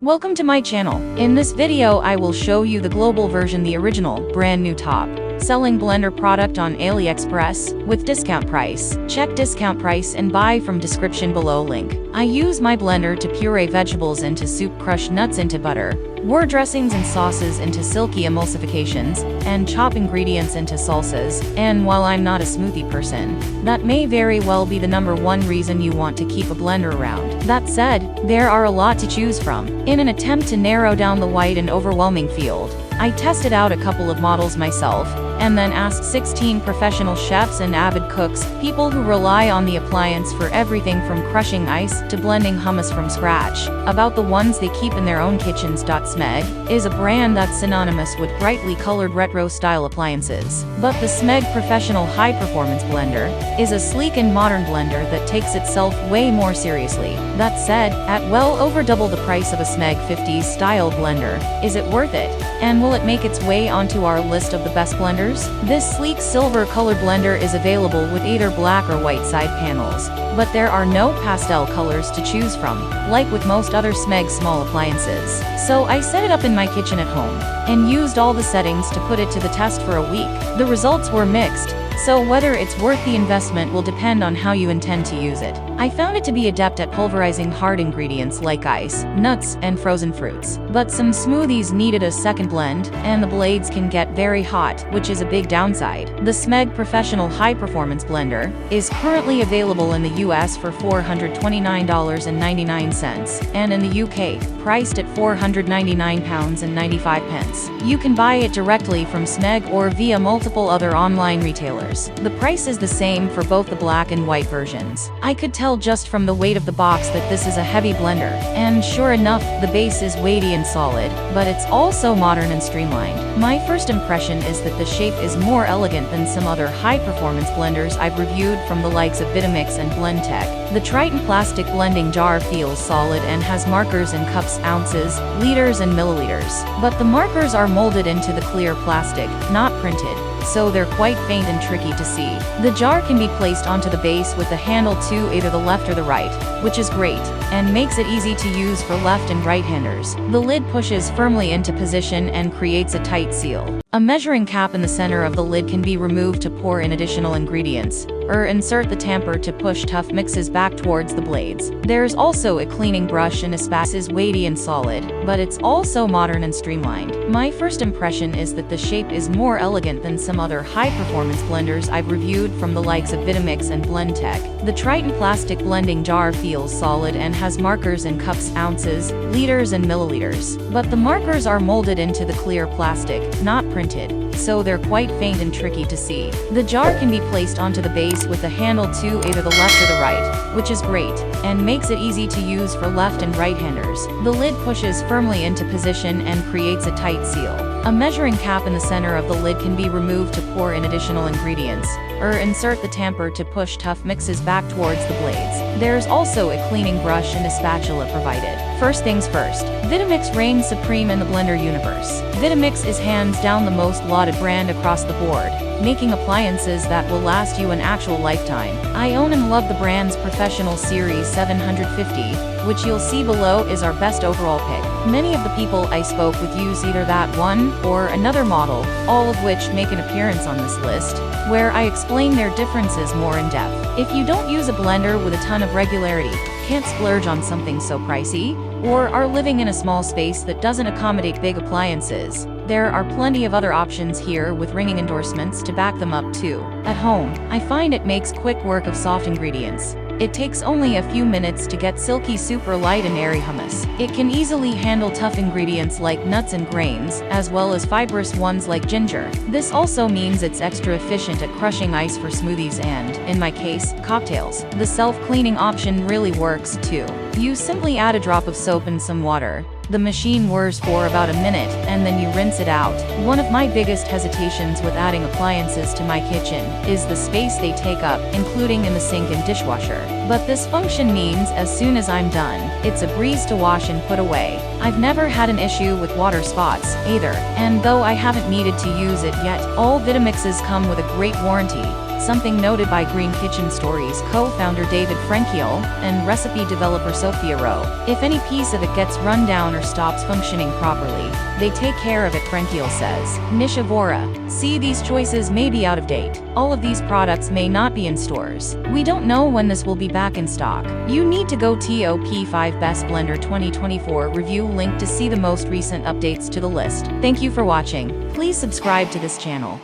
Welcome to my channel. In this video I will show you the global version, the original, brand new top selling blender product on AliExpress with discount price. Check discount price and buy from description below link. I use my blender to puree vegetables into soup, crush nuts into butter, pour dressings and sauces into silky emulsifications, and chop ingredients into salsas. And while I'm not a smoothie person, that may very well be the #1 reason you want to keep a blender around. That said, there are a lot to choose from. In an attempt to narrow down the wide and overwhelming field, I tested out a couple of models myself, and then asked 16 professional chefs and avid cooks, people who rely on the appliance for everything from crushing ice to blending hummus from scratch, about the ones they keep in their own kitchens. Smeg is a brand that's synonymous with brightly colored retro-style appliances. But the Smeg Professional High Performance Blender is a sleek and modern blender that takes itself way more seriously. That said, at well over double the price of a Smeg 50s style blender, is it worth it? And will it make its way onto our list of the best blenders? This sleek silver color blender is available with either black or white side panels, but there are no pastel colors to choose from, like with most other Smeg small appliances. So I set it up in my kitchen at home, and used all the settings to put it to the test for a week. The results were mixed, so whether it's worth the investment will depend on how you intend to use it. I found it to be adept at pulverizing hard ingredients like ice, nuts, and frozen fruits. But some smoothies needed a second blend, and the blades can get very hot, which is a big downside. The Smeg Professional High Performance Blender is currently available in the US for $429.99, and in the UK, priced at £499.95. You can buy it directly from Smeg or via multiple other online retailers. The price is the same for both the black and white versions. I could tell just from the weight of the box that this is a heavy blender, and sure enough, the base is weighty and solid, but it's also modern and streamlined. My first impression is that the shape is more elegant than some other high-performance blenders I've reviewed from the likes of Vitamix and Blendtec. The Triton plastic blending jar feels solid and has markers in cups, ounces, liters, and milliliters. But the markers are molded into the clear plastic, not printed, so they're quite faint and tricky to see. The jar can be placed onto the base with the handle to either the left or the right, which is great, and makes it easy to use for left and right-handers. The lid pushes firmly into position and creates a tight seal. A measuring cap in the center of the lid can be removed to pour in additional ingredients, or insert the tamper to push tough mixes back towards the blades. There's also a cleaning brush, and Espas is weighty and solid, but it's also modern and streamlined. My first impression is that the shape is more elegant than some other high-performance blenders I've reviewed from the likes of Vitamix and Blendtec. The Triton plastic blending jar feels solid and has markers in cups, ounces, liters, and milliliters. But the markers are molded into the clear plastic, not printed, so they're quite faint and tricky to see. The jar can be placed onto the base with the handle to either the left or the right, which is great, and makes it easy to use for left and right-handers. The lid pushes firmly into position and creates a tight seal. A measuring cap in the center of the lid can be removed to pour in additional ingredients, or insert the tamper to push tough mixes back towards the blades. There's also a cleaning brush and a spatula provided. First things first, Vitamix reigns supreme in the blender universe. Vitamix is hands down the most lauded brand across the board, making appliances that will last you an actual lifetime. I own and love the brand's Professional Series 750, which you'll see below is our best overall pick. Many of the people I spoke with use either that one or another model, all of which make an appearance on this list, where I explain their differences more in depth. If you don't use a blender with a ton of regularity, can't splurge on something so pricey, or are living in a small space that doesn't accommodate big appliances, there are plenty of other options here with ringing endorsements to back them up too. At home, I find it makes quick work of soft ingredients. It takes only a few minutes to get silky, super light and airy hummus. It can easily handle tough ingredients like nuts and grains, as well as fibrous ones like ginger. This also means it's extra efficient at crushing ice for smoothies and, in my case, cocktails. The self-cleaning option really works too. You simply add a drop of soap and some water. The machine whirs for about a minute, and then you rinse it out. One of my biggest hesitations with adding appliances to my kitchen is the space they take up, including in the sink and dishwasher. But this function means as soon as I'm done, it's a breeze to wash and put away. I've never had an issue with water spots, either, and though I haven't needed to use it yet, all Vitamixes come with a great warranty, something noted by Green Kitchen Stories co-founder David Frankiel and recipe developer Sophia Rowe. If any piece of it gets run down or stops functioning properly, they take care of it, Frankiel says. Nishavora. See, these choices may be out of date. All of these products may not be in stores. We don't know when this will be back in stock. You need to go TOP5 Best Blender 2024 review link to see the most recent updates to the list. Thank you for watching. Please subscribe to this channel.